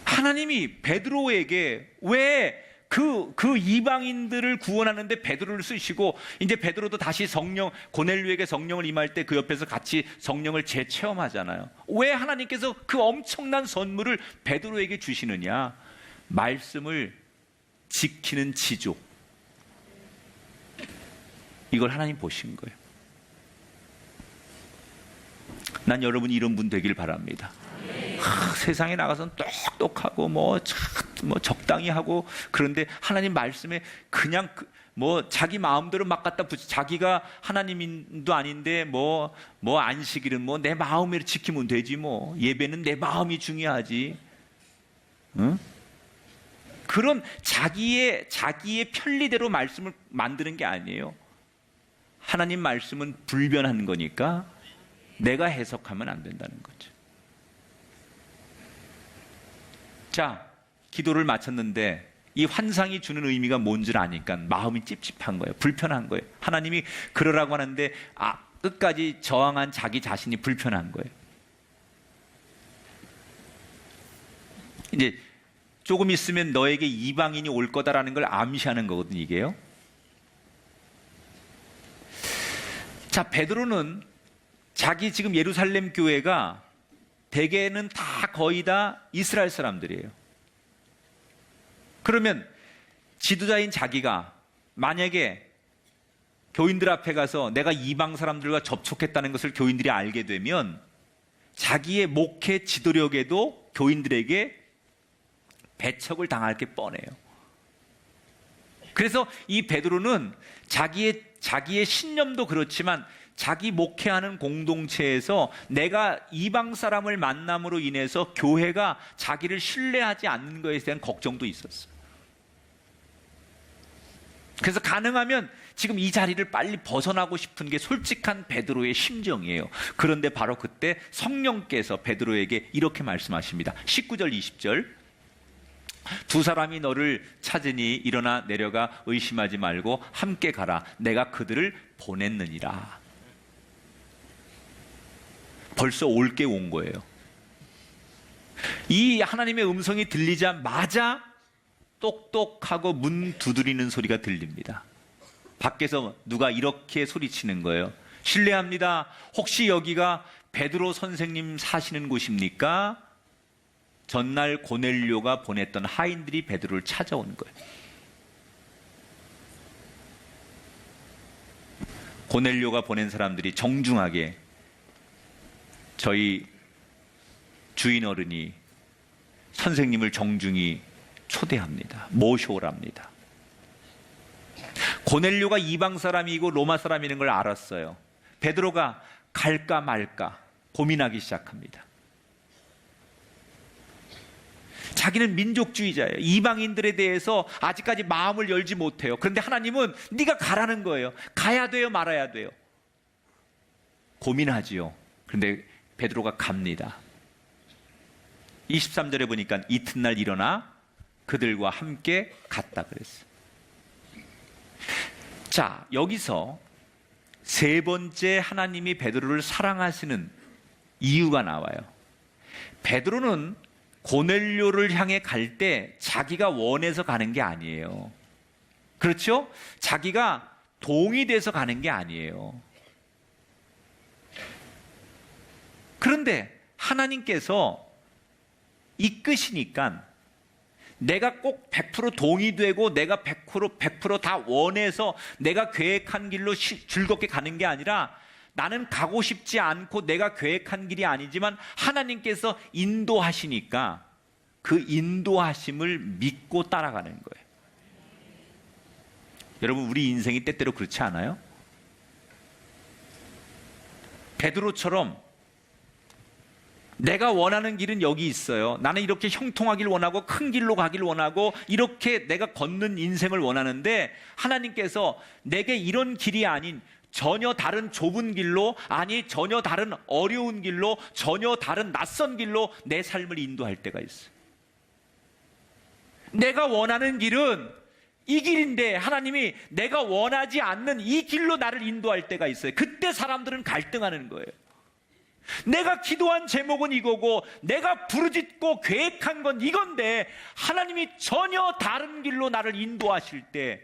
하나님이 베드로에게 왜 그 이방인들을 구원하는데 베드로를 쓰시고 이제 베드로도 다시 고넬료에게 성령을 임할 때 그 옆에서 같이 성령을 재체험하잖아요. 왜 하나님께서 그 엄청난 선물을 베드로에게 주시느냐? 말씀을 지키는 지조. 이걸 하나님 보신 거예요. 난 여러분이 이런 분 되길 바랍니다. 세상에 나가서는 똑똑하고 뭐 적당히 하고 그런데 하나님 말씀에 그냥 자기 마음대로 막 갖다 붙이 자기가 하나님도 아닌데 뭐 안식일은 내 마음대로 지키면 되지 뭐 예배는 내 마음이 중요하지. 응? 그런 자기의 편리대로 말씀을 만드는 게 아니에요. 하나님 말씀은 불변한 거니까 내가 해석하면 안 된다는 거죠. 자, 기도를 마쳤는데 이 환상이 주는 의미가 뭔 줄 아니까 마음이 찝찝한 거예요. 불편한 거예요. 하나님이 그러라고 하는데 끝까지 저항한 자기 자신이 불편한 거예요. 이제 조금 있으면 너에게 이방인이 올 거다라는 걸 암시하는 거거든요, 이게요. 자, 베드로는 자기 지금 예루살렘 교회가 대개는 거의 다 이스라엘 사람들이에요. 그러면 지도자인 자기가 만약에 교인들 앞에 가서 내가 이방 사람들과 접촉했다는 것을 교인들이 알게 되면 자기의 목회 지도력에도 교인들에게 배척을 당할 게 뻔해요. 그래서 이 베드로는 자기의 신념도 그렇지만 자기 목회하는 공동체에서 내가 이방 사람을 만남으로 인해서 교회가 자기를 신뢰하지 않는 것에 대한 걱정도 있었어요. 그래서 가능하면 지금 이 자리를 빨리 벗어나고 싶은 게 솔직한 베드로의 심정이에요. 그런데 바로 그때 성령께서 베드로에게 이렇게 말씀하십니다. 19절 20절. 두 사람이 너를 찾으니 일어나 내려가 의심하지 말고 함께 가라. 내가 그들을 보냈느니라. 벌써 올 게 온 거예요. 이 하나님의 음성이 들리자마자 똑똑하고 문 두드리는 소리가 들립니다. 밖에서 누가 이렇게 소리치는 거예요. 실례합니다. 혹시 여기가 베드로 선생님 사시는 곳입니까? 전날 고넬료가 보냈던 하인들이 베드로를 찾아온 거예요. 고넬료가 보낸 사람들이 정중하게 저희 주인 어른이 선생님을 정중히 초대합니다. 모셔오랍니다. 고넬료가 이방 사람이고 로마 사람이라는 걸 알았어요. 베드로가 갈까 말까 고민하기 시작합니다. 자기는 민족주의자예요. 이방인들에 대해서 아직까지 마음을 열지 못해요. 그런데 하나님은 네가 가라는 거예요. 가야 돼요, 말아야 돼요. 고민하지요. 그런데 베드로가 갑니다. 23절에 보니까 이튿날 일어나 그들과 함께 갔다 그랬어요. 자, 여기서 세 번째 하나님이 베드로를 사랑하시는 이유가 나와요. 베드로는 고넬료를 향해 갈 때 자기가 원해서 가는 게 아니에요. 그렇죠? 자기가 동의돼서 가는 게 아니에요. 그런데 하나님께서 이끄시니까 내가 꼭 100% 동의되고 내가 100% 다 원해서 내가 계획한 길로 즐겁게 가는 게 아니라 나는 가고 싶지 않고 내가 계획한 길이 아니지만 하나님께서 인도하시니까 그 인도하심을 믿고 따라가는 거예요. 여러분, 우리 인생이 때때로 그렇지 않아요? 베드로처럼 내가 원하는 길은 여기 있어요. 나는 이렇게 형통하길 원하고 큰 길로 가길 원하고 이렇게 내가 걷는 인생을 원하는데 하나님께서 내게 이런 길이 아닌 전혀 다른 좁은 길로, 아니 전혀 다른 어려운 길로, 전혀 다른 낯선 길로 내 삶을 인도할 때가 있어요. 내가 원하는 길은 이 길인데 하나님이 내가 원하지 않는 이 길로 나를 인도할 때가 있어요. 그때 사람들은 갈등하는 거예요. 내가 기도한 제목은 이거고 내가 부르짖고 계획한 건 이건데 하나님이 전혀 다른 길로 나를 인도하실 때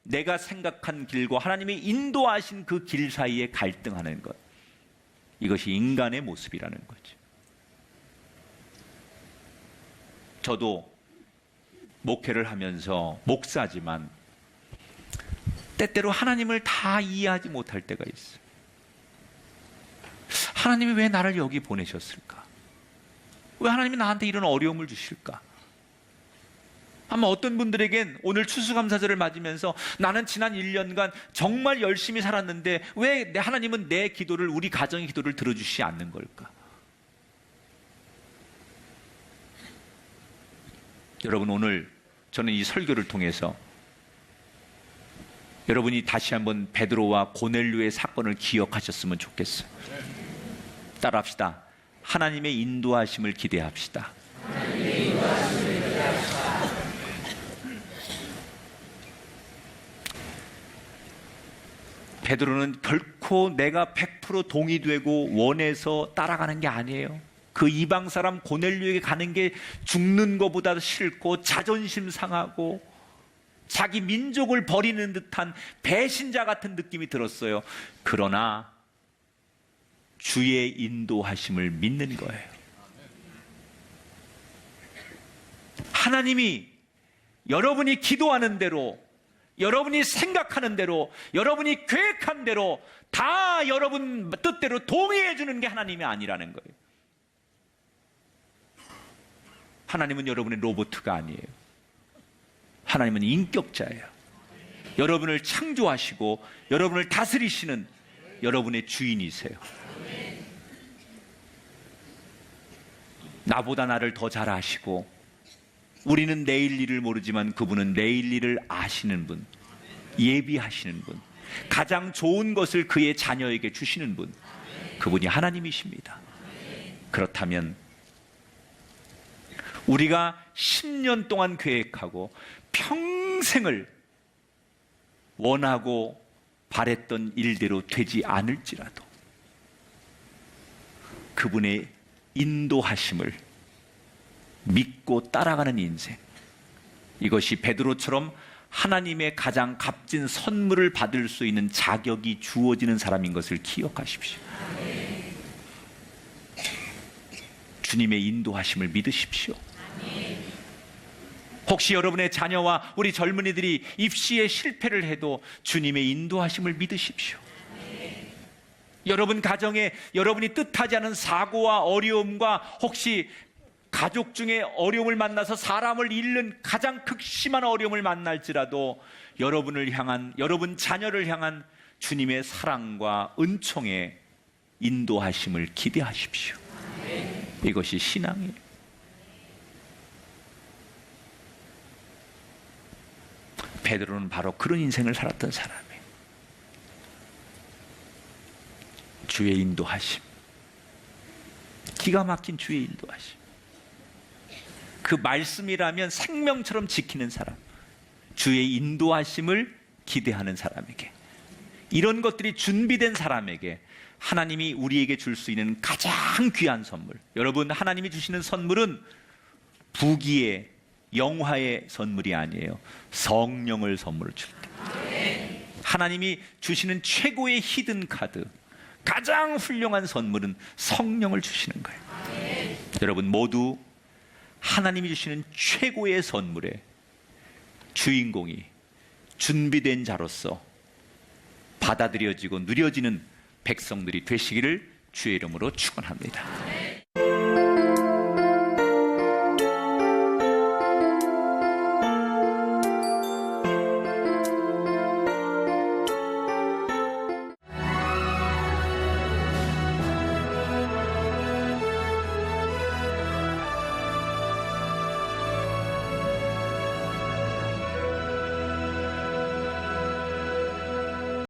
내가 생각한 길과 하나님이 인도하신 그 길 사이에 갈등하는 것, 이것이 인간의 모습이라는 거죠. 저도 목회를 하면서 목사지만 때때로 하나님을 다 이해하지 못할 때가 있어요. 하나님이 왜 나를 여기 보내셨을까? 왜 하나님이 나한테 이런 어려움을 주실까? 아마 어떤 분들에겐 오늘 추수감사절을 맞으면서 나는 지난 1년간 정말 열심히 살았는데 왜 하나님은 내 기도를, 우리 가정의 기도를 들어주시지 않는 걸까? 여러분, 오늘 저는 이 설교를 통해서 여러분이 다시 한번 베드로와 고넬료의 사건을 기억하셨으면 좋겠어요. 따라합시다. 하나님의 인도하심을 기대합시다. 하나님의 인도하심을 기대합시다. 베드로는 결코 내가 100% 동의되고 원해서 따라가는 게 아니에요. 그 이방 사람 고넬료에게 가는 게 죽는 것보다 싫고 자존심 상하고 자기 민족을 버리는 듯한 배신자 같은 느낌이 들었어요. 그러나 주의 인도하심을 믿는 거예요. 하나님이 여러분이 기도하는 대로, 여러분이 생각하는 대로, 여러분이 계획한 대로 다 여러분 뜻대로 동의해 주는 게 하나님이 아니라는 거예요. 하나님은 여러분의 로봇가 아니에요. 하나님은 인격자예요. 여러분을 창조하시고 여러분을 다스리시는 여러분의 주인이세요. 나보다 나를 더 잘 아시고 우리는 내일 일을 모르지만 그분은 내일 일을 아시는 분, 예비하시는 분, 가장 좋은 것을 그의 자녀에게 주시는 분, 그분이 하나님이십니다. 그렇다면 우리가 10년 동안 계획하고 평생을 원하고 바랬던 일대로 되지 않을지라도 그분의 인도하심을 믿고 따라가는 인생, 이것이 베드로처럼 하나님의 가장 값진 선물을 받을 수 있는 자격이 주어지는 사람인 것을 기억하십시오. 주님의 인도하심을 믿으십시오. 혹시 여러분의 자녀와 우리 젊은이들이 입시에 실패를 해도 주님의 인도하심을 믿으십시오. 여러분 가정에 여러분이 뜻하지 않은 사고와 어려움과 혹시 가족 중에 어려움을 만나서 사람을 잃는 가장 극심한 어려움을 만날지라도 여러분을 향한, 여러분 자녀를 향한 주님의 사랑과 은총의 인도하심을 기대하십시오. 이것이 신앙이에요. 베드로는 바로 그런 인생을 살았던 사람이에요. 주의 인도하심, 기가 막힌 주의 인도하심, 그 말씀이라면 생명처럼 지키는 사람, 주의 인도하심을 기대하는 사람에게, 이런 것들이 준비된 사람에게 하나님이 우리에게 줄 수 있는 가장 귀한 선물, 여러분 하나님이 주시는 선물은 부귀의 영화의 선물이 아니에요. 성령을 선물로 줄 때 하나님이 주시는 최고의 히든 카드, 가장 훌륭한 선물은 성령을 주시는 거예요. 여러분 모두 하나님이 주시는 최고의 선물의 주인공이 준비된 자로서 받아들여지고 누려지는 백성들이 되시기를 주의 이름으로 축원합니다.